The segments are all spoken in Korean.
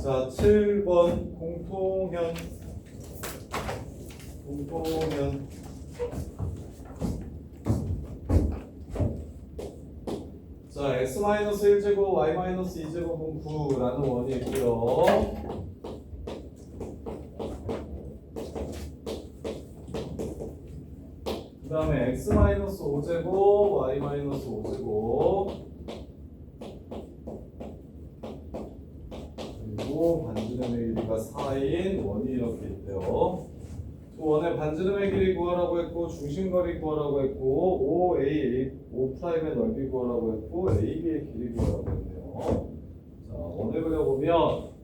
자, 7번 공통현. 자, x-1제곱, y-2제곱은 9라는 원이 있고요. 그 다음에 x-5제곱, y-5제곱, 그리고 반지름의 길이가 4인 원이 이렇게 있대요. 두 원의 반지름의 길이 구하라고 했고, 중심거리 구하라고 했고, O'의 넓이 구하라고 했고, AB의 길이 구하라고 했네요. 자, 원을 그려보면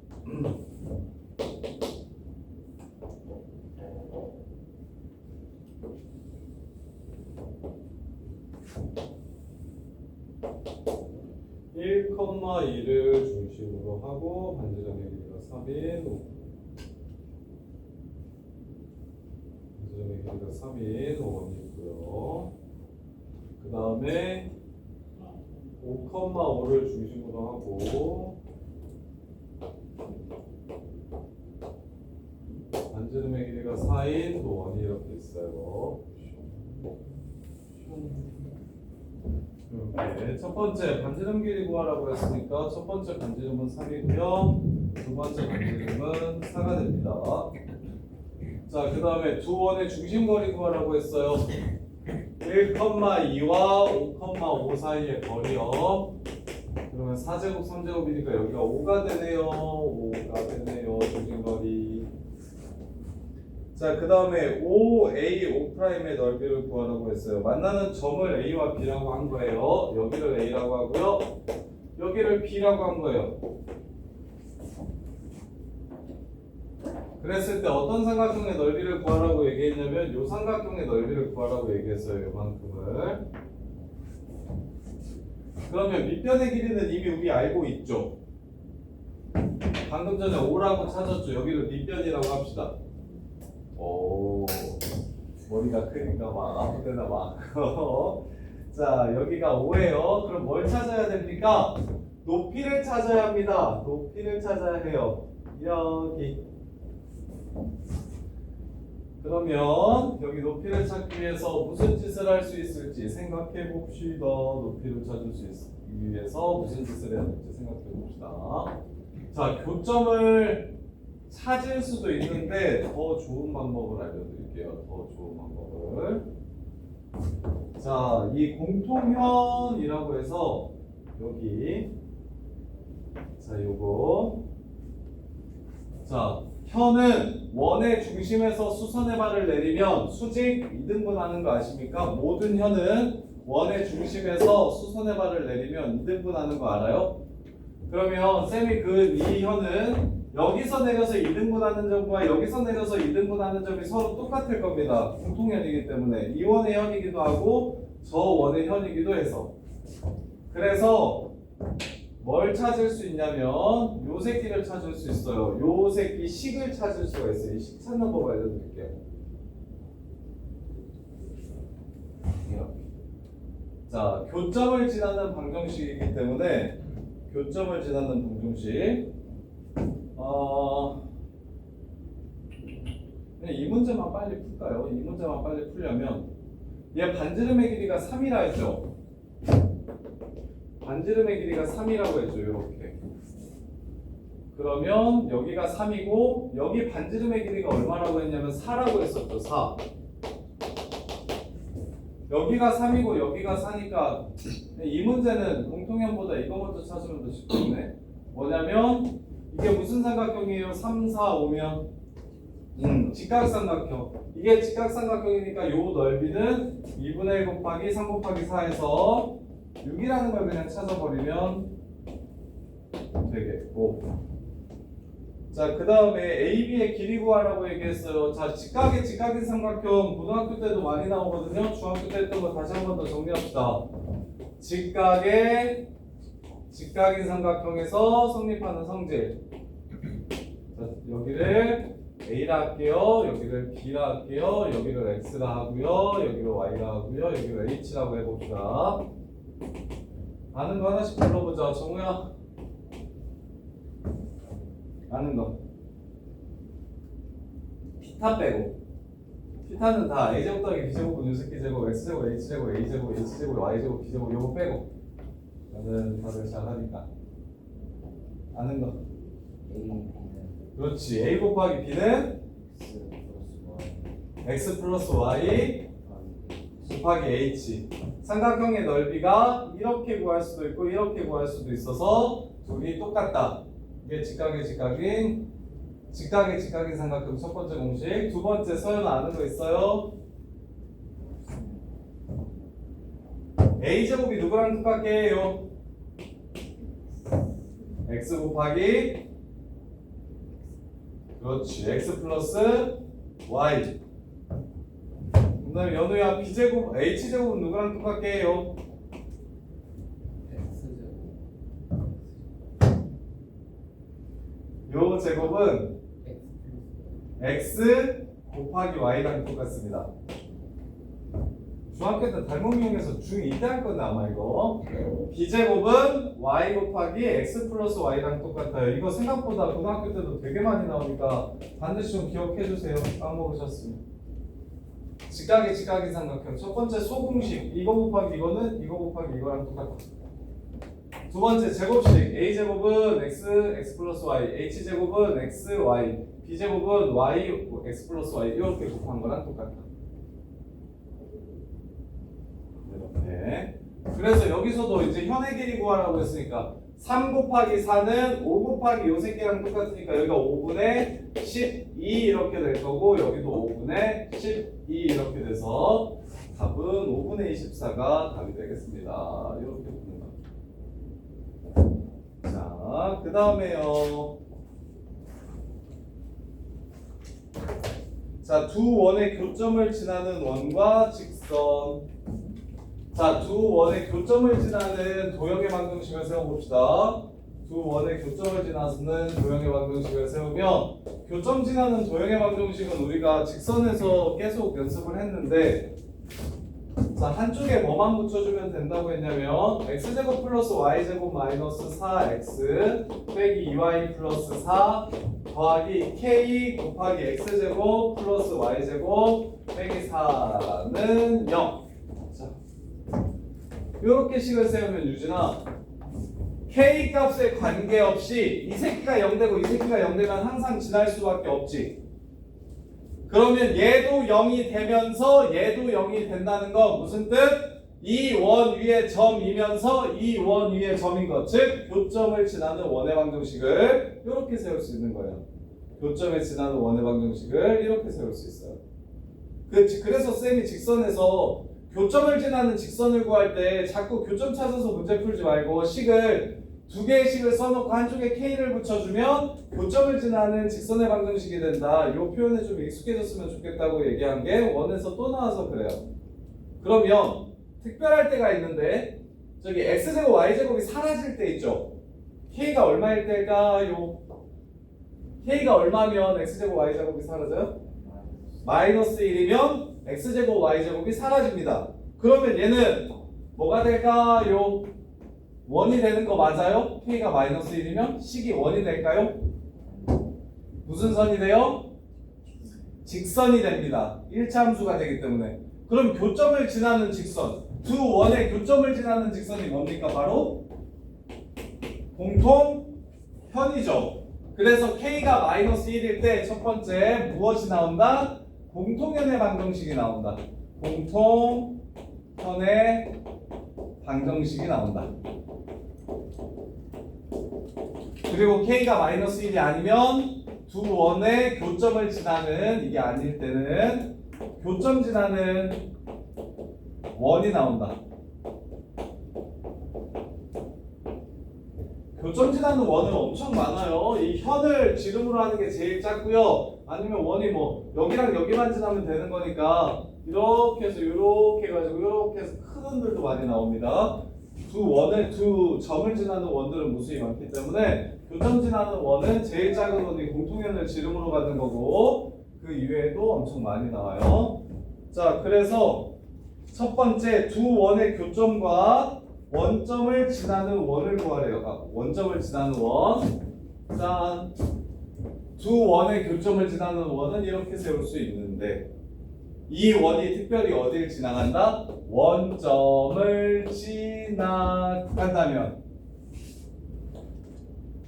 1,2를 중심으로 하고 반지름의 길이가 3인 반지름의 길이가 3인 원이 있고요. 그 다음에 5,5를 중심으로 하고 반지름의 길이가 4인 원이 이렇게 있어요. 이렇게 첫 번째 반지름 길이 구하라고 했으니까 첫 번째 반지름은 3이고요. 두 번째 반지름은 4가 됩니다. 자, 그 다음에 두 원의 중심거리 구하라고 했어요. 1,2와 5,5 사이의 거리요. 그러면 4제곱 3제곱이니까 여기가 5가 되네요. 5가 되네요. 중심거리. 자, 그 다음에 O'의 넓이를 구하라고 했어요. 만나는 점을 A와 B라고 한 거예요. 여기를 A라고 하고요. 여기를 B라고 한 거예요. 그랬을 때 어떤 삼각형의 넓이를 구하라고 얘기했냐면 이 삼각형의 넓이를 구하라고 얘기했어요. 이만큼을. 그러면 밑변의 길이는 이미 우리 알고 있죠. 방금 전에 5라고 찾았죠. 여기를 밑변이라고 합시다. 오, 머리가 크니까 막 아무데나 막. 자, 여기가 5예요. 그럼 뭘 찾아야 됩니까? 높이를 찾아야 합니다. 높이를 찾아야 해요. 여기. 그러면 여기 높이를 찾기 위해서 무슨 짓을 할 수 있을지 생각해 봅시다. 높이를 찾을 수 있기 위해서 무슨 짓을 해야 될지 생각해 봅시다. 자, 교점을 찾을 수도 있는데 더 좋은 방법을 알려드릴게요. 더 좋은 방법을. 자, 이 공통현이라고 해서 여기 자, 요거 자, 현은 원의 중심에서 수선의 발을 내리면 수직 2등분 하는 거 아십니까? 모든 현은 원의 중심에서 수선의 발을 내리면 2등분 하는 거 알아요? 그러면 쌤이 그 이 현은 여기서 내려서 2등분 하는 점과 여기서 내려서 2등분 하는 점이 서로 똑같을 겁니다. 공통현이기 때문에 이 원의 현이기도 하고 저 원의 현이기도 해서. 그래서 뭘 찾을 수 있냐면 요 새끼를 찾을 수 있어요. 요 새끼 식을 찾을 수가 있어요. 이 식 찾는 법 알려드릴게요. 이렇게. 자, 교점을 지나는 방정식이기 때문에 교점을 지나는 방정식. 그냥 이 문제만 빨리 풀까요? 이 문제만 빨리 풀려면 얘 반지름의 길이가 3이라 했죠. 반지름의 길이가 3이라고 했죠. 이렇게. 그러면 여기가 3이고 여기 반지름의 길이가 얼마라고 했냐면 4라고 했었죠. 4. 여기가 3이고 여기가 4니까 이 문제는 공통현보다 이거 먼저 찾으면 더 쉽겠네. 뭐냐면 이게 무슨 삼각형이에요? 3, 4, 5면 직각삼각형. 이게 직각삼각형이니까 요 넓이는 2분의 1 곱하기 3 곱하기 4에서 6이라는 걸 그냥 찾아버리면 되겠고. 자, 그 다음에 AB의 길이 구하라고 얘기했어요. 자, 직각인 삼각형 고등학교 때도 많이 나오거든요. 중학교 때 했던 거 다시 한 번 더 정리합시다. 직각인 삼각형에서 성립하는 성질. 자, 여기를 A라 할게요. 여기를 B라 할게요. 여기를 X라 하고요. 여기를 Y라 하고요. 여기를 H라고 해봅시다. 아는 거 하나씩 불러보자. 정우야. 아는 거. 피타 빼고. 피타는 다 a제곱 더하기 b제곱 분유새끼 제곱 x제곱 h제곱 a제곱 h제곱 y제곱 b제곱 요거 빼고. 나는 다들 잘 하니까. 아는 거. 그렇지. a 곱하기 b는 x 플러스 y 곱하기 h. 삼각형의 넓이가 이렇게 구할 수도 있고 이렇게 구할 수도 있어서 둘이 똑같다. 이게 직각의 직각인 삼각형 첫 번째 공식. 두 번째 서연 아는 거 있어요? a제곱이 누구랑 똑같게 해요? x 곱하기 그렇지. x 플러스 y. 그 다음에 연우야 b제곱 h제곱은 누구랑 똑같게 해요? 요 제곱은 x 곱하기 y랑 똑같습니다. 중학교 때 닮은 이용해서 중2 때 할 건데 아마 이거 b제곱은 y 곱하기 x 플러스 y랑 똑같아요. 이거 생각보다 고등학교 때도 되게 많이 나오니까 반드시 좀 기억해 주세요. 까먹으셨으면. 직각인 삼각형 첫 번째 소공식 이거 곱하기 이거는 이거 곱하기 이거랑 똑같아. 두 번째 제곱식 a제곱은 x 플러스 y h제곱은 x y b제곱은 y x 플러스 y 이렇게 곱한 거랑 똑같아. 이렇게. 그래서 여기서도 이제 현의 길이 구하라고 했으니까 3 곱하기 4는 5 곱하기 요 새끼랑 똑같으니까 여기가 5분의 12 이렇게 될 거고 여기도 5분의 12 이렇게 돼서 답은 5분의 24가 답이 되겠습니다. 이렇게 보는 거. 자, 그 다음에요. 자, 두 원의 교점을 지나는 원과 직선. 자, 두 원의 교점을 지나는 도형의 방정식을 세워봅시다. 두 원의 교점을 지나는 도형의 방정식을 세우면 교점 지나는 도형의 방정식은 우리가 직선에서 계속 연습을 했는데 자, 한쪽에 뭐만 붙여주면 된다고 했냐면 x제곱 플러스 y제곱 마이너스 4x 빼기 2y 플러스 4 더하기 k 곱하기 x제곱 플러스 y제곱 빼기 4는 0. 이렇게 식을 세우면 유진아 k 값에 관계없이 이 새끼가 0되고 이 새끼가 0되면 항상 지날 수밖에 없지. 그러면 얘도 0이 되면서 얘도 0이 된다는 거 무슨 뜻? 이 원 위에 점이면서 이 원 위에 점인 것. 즉 교점을 지나는 원의 방정식을 이렇게 세울 수 있는 거예요. 교점에 지나는 원의 방정식을 이렇게 세울 수 있어요. 그래서 쌤이 직선에서 교점을 지나는 직선을 구할 때 자꾸 교점 찾아서 문제 풀지 말고 식을 두 개의 식을 써놓고 한쪽에 k를 붙여주면 교점을 지나는 직선의 방정식이 된다. 이 표현에 좀 익숙해졌으면 좋겠다고 얘기한 게 원에서 또 나와서 그래요. 그러면 특별할 때가 있는데 저기 x제곱 y제곱이 사라질 때 있죠. k가 얼마일 때일까요? k가 얼마면 x제곱 y제곱이 사라져요? 마이너스 1이면 x제곱 y제곱이 사라집니다. 그러면 얘는 뭐가 될까요? 원이 되는 거 맞아요? k가 마이너스 1이면 식이 원이 될까요? 무슨 선이 돼요? 직선이 됩니다. 1차 함수가 되기 때문에. 그럼 교점을 지나는 직선, 두 원의 교점을 지나는 직선이 뭡니까? 바로 공통현이죠. 그래서 k가 마이너스 1일 때 첫 번째 무엇이 나온다? 공통현의 방정식이 나온다. 공통현의 방정식이 나온다. 그리고 k가 마이너스 1이 아니면 두 원의 교점을 지나는 이게 아닐 때는 교점 지나는 원이 나온다. 교점 지나는 원은 엄청 많아요. 이 현을 지름으로 하는 게 제일 작고요. 아니면 원이 뭐 여기랑 여기만 지나면 되는 거니까 이렇게 해서 이렇게 해가지고 이렇게 해서 큰 원들도 많이 나옵니다. 두 점을 지나는 원들은 무수히 많기 때문에 교점 지나는 원은 제일 작은 원이 공통현을 지름으로 가는 거고 그 이외에도 엄청 많이 나와요. 자, 그래서 첫 번째 두 원의 교점과 원점을 지나는 원을 구하래요. 원점을 지나는 원. 짠. 두 원의 교점을 지나는 원은 이렇게 세울 수 있는데 이 원이 특별히 어디를 지나간다? 원점을 지나간다면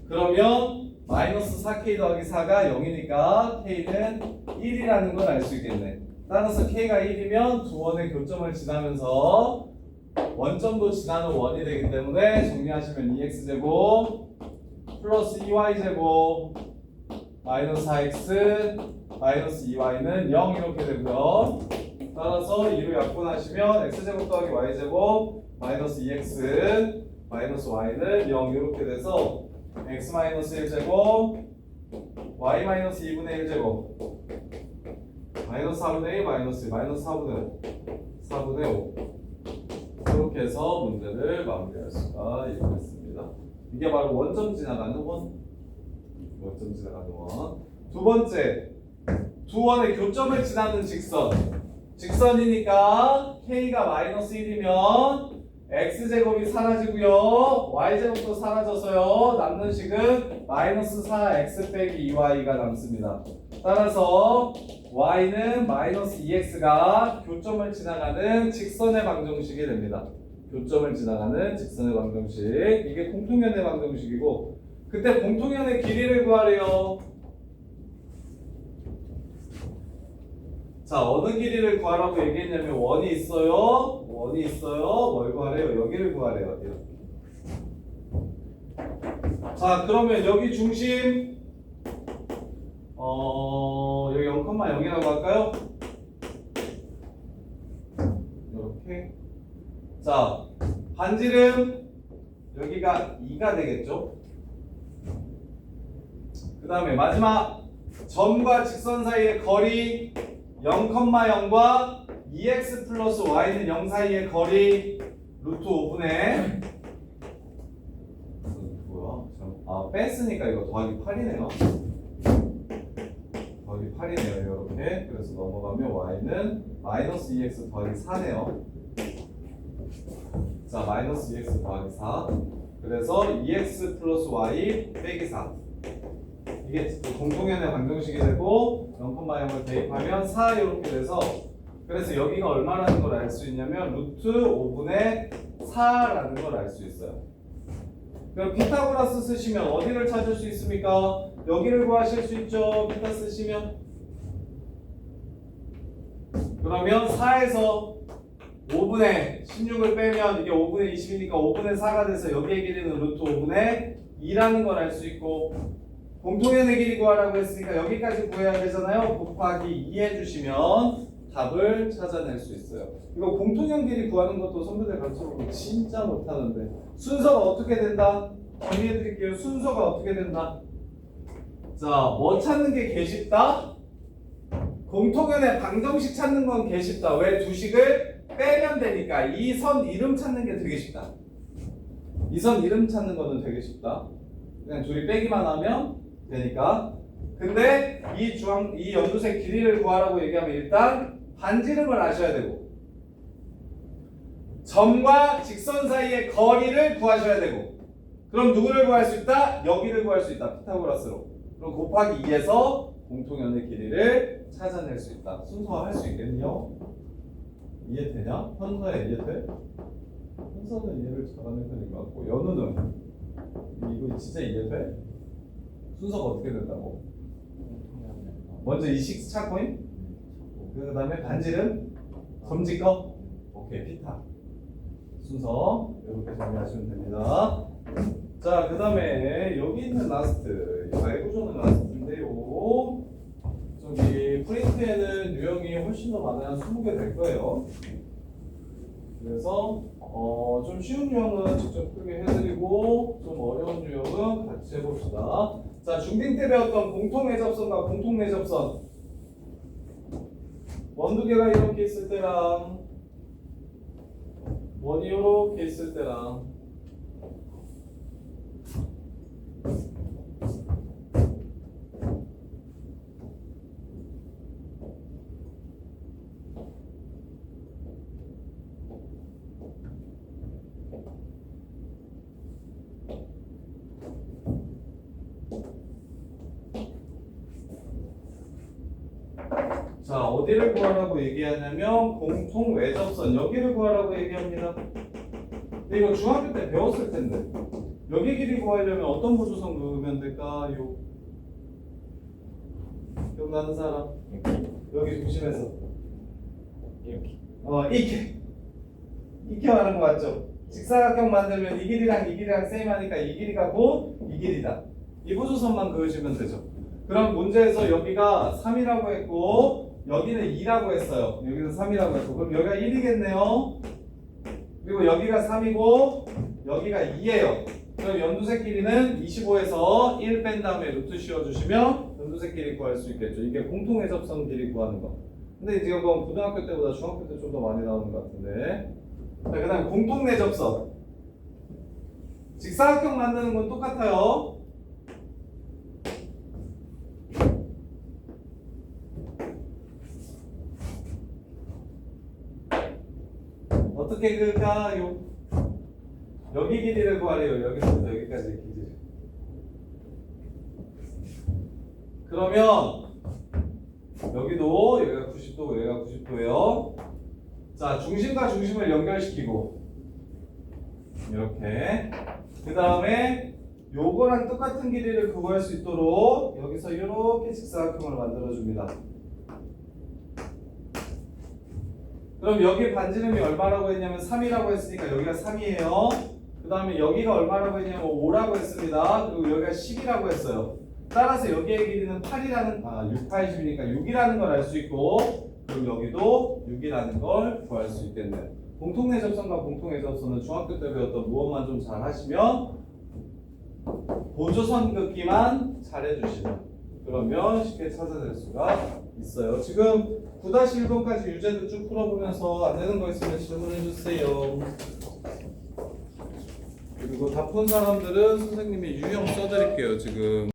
그러면 마이너스 4k 더하기 4가 0이니까 k는 1이라는 걸 알 수 있겠네. 따라서 k가 1이면 두 원의 교점을 지나면서 원점도 지나는 원이 되기 때문에 정리하시면 2x제곱 플러스 2y제곱 마이너스 4x 마이너스 2y는 0 이렇게 되고요. 따라서 2로 약분하시면 x제곱 더하기 y제곱 마이너스 2x 마이너스 y는 0 이렇게 돼서 x 마이너스 1제곱 y 마이너스 2분의 1제곱 마이너스 4분의 1 마이너스 1 마이너스 4분의 5 이렇게 해서 문제를 마무리할 수가 있겠습니다. 이게 바로 원점 지나가는 원. 원점 지나가는 원. 두 번째, 두 원의 교점을 지나는 직선. 직선이니까 k가 마이너스 1이면 x제곱이 사라지고요. y제곱도 사라져서요. 남는 식은 마이너스 4x 빼기 2y가 남습니다. 따라서 y는 마이너스 2x가 교점을 지나가는 직선의 방정식이 됩니다. 교점을 지나가는 직선의 방정식. 이게 공통연의 방정식이고 그때 공통연의 길이를 구하래요. 자, 어느 길이를 구하라고 얘기했냐면 원이 있어요. 원이 있어요. 뭘 구하래요? 여기를 구하래요. 이렇게. 자, 그러면 여기 중심 여기 0,0이라고 할까요? 이렇게. 자, 반지름 여기가 2가 되겠죠? 그 다음에 마지막 점과 직선 사이의 거리 0,0과 2x 플러스 y는 0 사이의 거리 루트 5분의 뭐야? 뺐으니까 이거 더하기 8이네요. 더하기 8이네요. 이렇게. 그래서 넘어가면 y는 마이너스 2x 더하기 4네요. 자, 마이너스 2x 더하기 4. 그래서 2x 플러스 y 빼기 4. 이게 공통연의 방정식이 되고 0,0을 대입하면 4 이렇게 돼서 그래서 여기가 얼마라는 걸 알 수 있냐면 루트 5분의 4라는 걸 알 수 있어요. 그럼 피타고라스 쓰시면 어디를 찾을 수 있습니까? 여기를 구하실 수 있죠. 피타 쓰시면 그러면 4에서 5분의 16을 빼면 이게 5분의 20이니까 5분의 4가 돼서 여기의 길이는 루트 5분의 2라는 걸 알 수 있고 공통연의 길이 구하라고 했으니까 여기까지 구해야 되잖아요. 곱하기 2 해주시면 답을 찾아낼 수 있어요. 이거 공통연 길이 구하는 것도 선배들 가르쳐보고 진짜 못하는데 순서가 어떻게 된다? 정리해드릴게요. 순서가 어떻게 된다? 자, 뭐 찾는 게 개 쉽다? 공통연의 방정식 찾는 건 개 쉽다. 왜? 두 식을 빼면 되니까. 이 선 이름 찾는 게 되게 쉽다. 이 선 이름 찾는 거는 되게 쉽다. 그냥 둘이 빼기만 하면 되니까. 근데 이 연두색 길이를 구하라고 얘기하면 일단 반지름을 아셔야 되고 점과 직선 사이의 거리를 구하셔야 되고 그럼 누구를 구할 수 있다? 여기를 구할 수 있다. 피타고라스로. 그럼 곱하기 2에서 공통연의 길이를 찾아낼 수 있다. 순서 할 수 있겠냐? 이해되냐? 현서에 이해돼? 현서는 이해를 잘하는 편인 것 같고 연우는 이거 진짜 이해돼? 순서가 어떻게 된다고? 먼저 이 식 찾고잉? 그 다음에 반지름? 검지 거? 오케이, 피타. 순서 이렇게 정리하시면 됩니다. 자, 그 다음에 여기 있는 라스트 알고조는 라스트인데요. 저기 프린트에는 유형이 훨씬 더 많아요. 한 20개 될 거예요. 그래서 좀 쉬운 유형은 직접 크게 해드리고 좀 어려운 유형은 같이 해봅시다. 자, 중딩 때 배웠던 공통외접선과 공통내접선 원두 개가 이렇게 있을 때랑 원이 이렇게 있을 때랑 자, 어디를 구하라고 얘기하냐면 공통 외접선 여기를 구하라고 얘기합니다. 근데 이거 중학교 때 배웠을 텐데 여기 길이 구하려면 어떤 보조선 그으면 될까요? 기억나는 사람? 여기 중심에서 이렇게 말하는 거 맞죠? 직사각형 만들면 이 길이랑 세임하니까 이 길이가 곧 이 길이다. 이 보조선만 그으시면 되죠. 그럼 문제에서 여기가 3이라고 했고 여기는 2라고 했어요. 여기는 3이라고 했고 그럼 여기가 1이겠네요. 그리고 여기가 3이고 여기가 2예요. 그럼 연두색 길이는 25에서 1 뺀 다음에 루트 씌워주시면 연두색 길이 구할 수 있겠죠. 이게 공통의 접선 길이 구하는 거. 근데 이제 이건 고등학교 때보다 중학교 때 좀 더 많이 나오는 것 같은데. 자, 그 다음 공통내 접선. 직사각형 만드는 건 똑같아요. 어떻게 그을까요? 여기 길이를 구하래요. 여기서부터 여기까지의 길이를. 그러면 여기도 여기가 90도고 여기가 90도예요. 자, 중심과 중심을 연결시키고 이렇게 그 다음에 요거랑 똑같은 길이를 구할 수 있도록 여기서 이렇게 직사각형을 만들어줍니다. 그럼 여기 반지름이 얼마라고 했냐면 3이라고 했으니까 여기가 3이에요. 그 다음에 여기가 얼마라고 했냐면 5라고 했습니다. 그리고 여기가 10이라고 했어요. 따라서 여기의 길이는 6, 8, 10이니까 6이라는 걸 알 수 있고 그럼 여기도 6이라는 걸 구할 수 있겠네요. 공통내 접선과 공통의 접선은 중학교 때 배웠던 무엇만 좀 잘 하시면 보조선 긋기만 잘 해주시면 그러면 쉽게 찾아낼 수가 있어요. 지금 9-1번까지 유제도 쭉 풀어보면서 안 되는 거 있으면 질문해 주세요. 그리고 다 푼 사람들은 선생님이 유형 써드릴게요. 지금